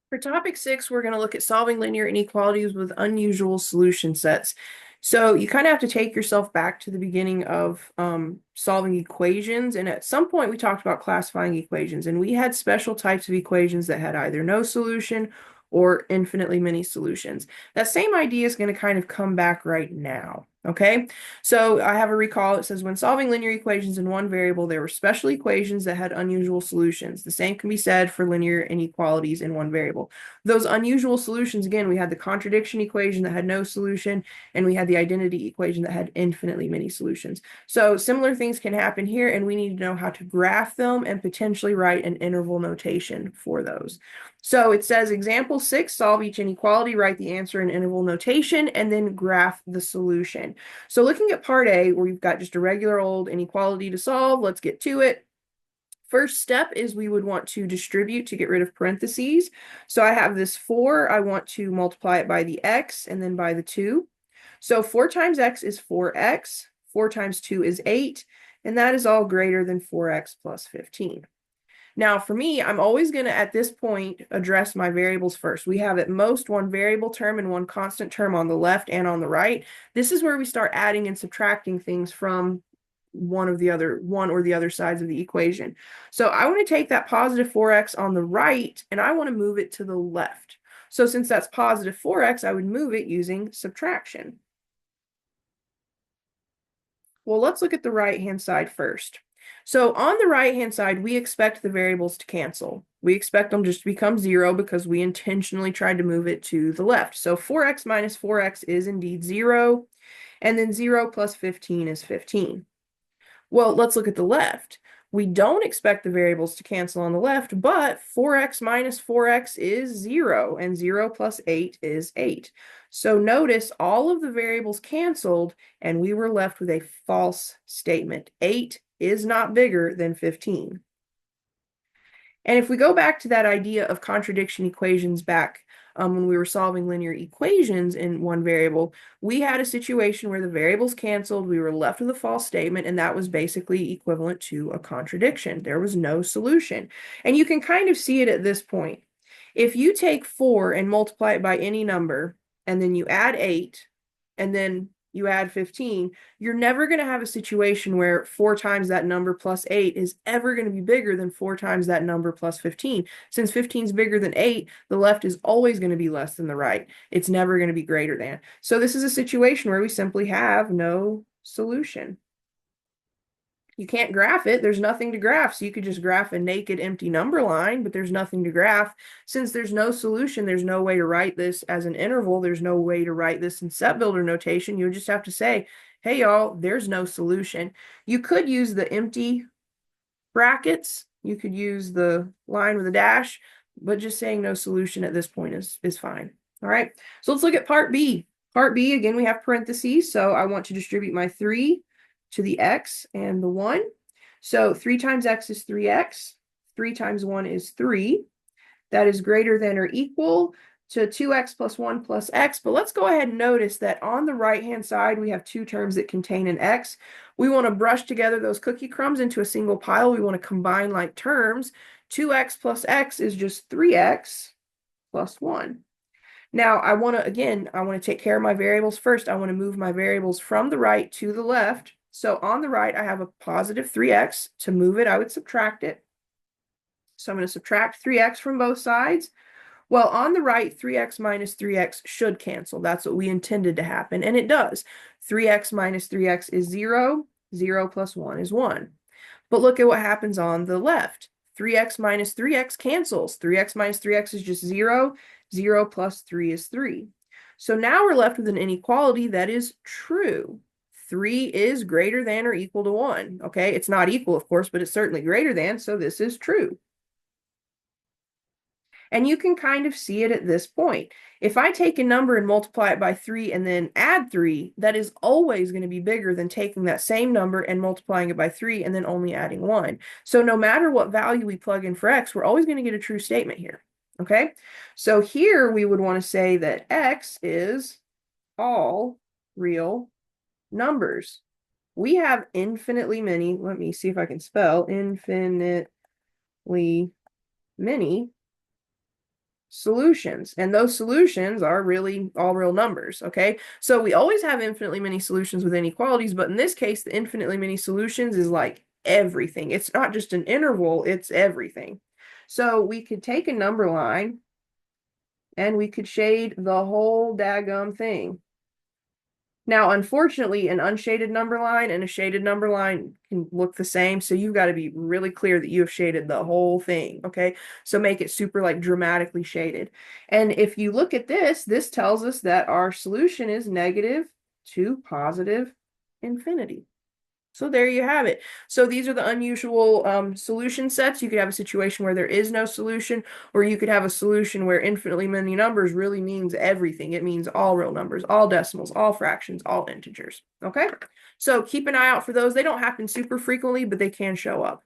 For topic 6, we're going to look at solving linear inequalities with unusual solution sets. So you kind of have to take yourself back to the beginning of solving equations. And at some point, we talked about classifying equations, and we had special types of equations that had either no solution or infinitely many solutions. That same idea is going to kind of come back right now. Okay, so I have a recall. It says when solving linear equations in one variable, there were special equations that had unusual solutions. The same can be said for linear inequalities in one variable. Those unusual solutions, again, we had the contradiction equation that had no solution, and we had the identity equation that had infinitely many solutions. So similar things can happen here, and we need to know how to graph them and potentially write an interval notation for those. So it says example 6, solve each inequality, write the answer in interval notation, and then graph the solution. So looking at part A, where we've got just a regular old inequality to solve, let's get to it. First step is we would want to distribute to get rid of parentheses. So I have this 4, I want to multiply it by the x and then by the 2. So 4 times x is 4x, 4 times 2 is 8, and that is all greater than 4x plus 15. Now, for me, I'm always going to, at this point, address my variables first. We have at most one variable term and one constant term on the left and on the right. This is where we start adding and subtracting things from one or the other sides of the equation. So I want to take that positive 4x on the right, and I want to move it to the left. So since that's positive 4x, I would move it using subtraction. Well, let's look at the right-hand side first. So on the right-hand side, we expect the variables to cancel. We expect them just to become 0 because we intentionally tried to move it to the left. So 4x minus 4x is indeed 0, and then 0 plus 15 is 15. Well, let's look at the left. We don't expect the variables to cancel on the left, but 4x minus 4x is 0, and 0 plus 8 is 8. So notice all of the variables canceled, and we were left with a false statement. 8 is not bigger than 15. And if we go back to that idea of contradiction equations back when we were solving linear equations in one variable, we had a situation where the variables canceled, we were left with a false statement, and that was basically equivalent to a contradiction. There was no solution. And you can kind of see it at this point. If you take 4 and multiply it by any number, and then you add 8, and then you add 15, you're never going to have a situation where 4 times that number plus 8 is ever going to be bigger than 4 times that number plus 15. Since 15 is bigger than 8, the left is always going to be less than the right. It's never going to be greater than. So this is a situation where we simply have no solution. You can't graph it. There's nothing to graph. So you could just graph a naked empty number line, but there's nothing to graph. Since there's no solution, there's no way to write this as an interval. There's no way to write this in set builder notation. You just have to say, hey, y'all, there's no solution. You could use the empty brackets. You could use the line with a dash, but just saying no solution at this point is fine. All right, so let's look at part B. Part B, again, we have parentheses. So I want to distribute my 3 to the x and the 1. So 3 times x is 3x. 3 times 1 is 3. That is greater than or equal to 2x plus 1 plus x. But let's go ahead and notice that on the right-hand side, we have two terms that contain an x. We want to brush together those cookie crumbs into a single pile. We want to combine like terms. 2x plus x is just 3x plus 1. Now, I want to take care of my variables first. I want to move my variables from the right to the left. So on the right, I have a positive 3x. To move it, I would subtract it. So I'm going to subtract 3x from both sides. Well, on the right, 3x minus 3x should cancel. That's what we intended to happen, and it does. 3x minus 3x is 0. 0 plus 1 is 1. But look at what happens on the left. 3x minus 3x cancels. 3x minus 3x is just 0. 0 plus 3 is 3. So now we're left with an inequality that is true. 3 is greater than or equal to 1. Okay, it's not equal, of course, but it's certainly greater than, so this is true. And you can kind of see it at this point. If I take a number and multiply it by 3 and then add 3, that is always going to be bigger than taking that same number and multiplying it by 3 and then only adding 1. So no matter what value we plug in for x, we're always going to get a true statement here. Okay, so here we would want to say that x is all real numbers. We have infinitely many, let me see if I can spell, infinitely many solutions, and those solutions are really all real numbers, okay? So we always have infinitely many solutions with inequalities, but in this case, the infinitely many solutions is like everything. It's not just an interval, it's everything. So we could take a number line and we could shade the whole daggum thing. Now, unfortunately, an unshaded number line and a shaded number line can look the same. So you've got to be really clear that you have shaded the whole thing. Okay. So make it super like dramatically shaded. And if you look at this, this tells us that our solution is negative to positive infinity. So there you have it. So these are the unusual solution sets. You could have a situation where there is no solution, or you could have a solution where infinitely many numbers really means everything. It means all real numbers, all decimals, all fractions, all integers. Okay? So keep an eye out for those. They don't happen super frequently, but they can show up.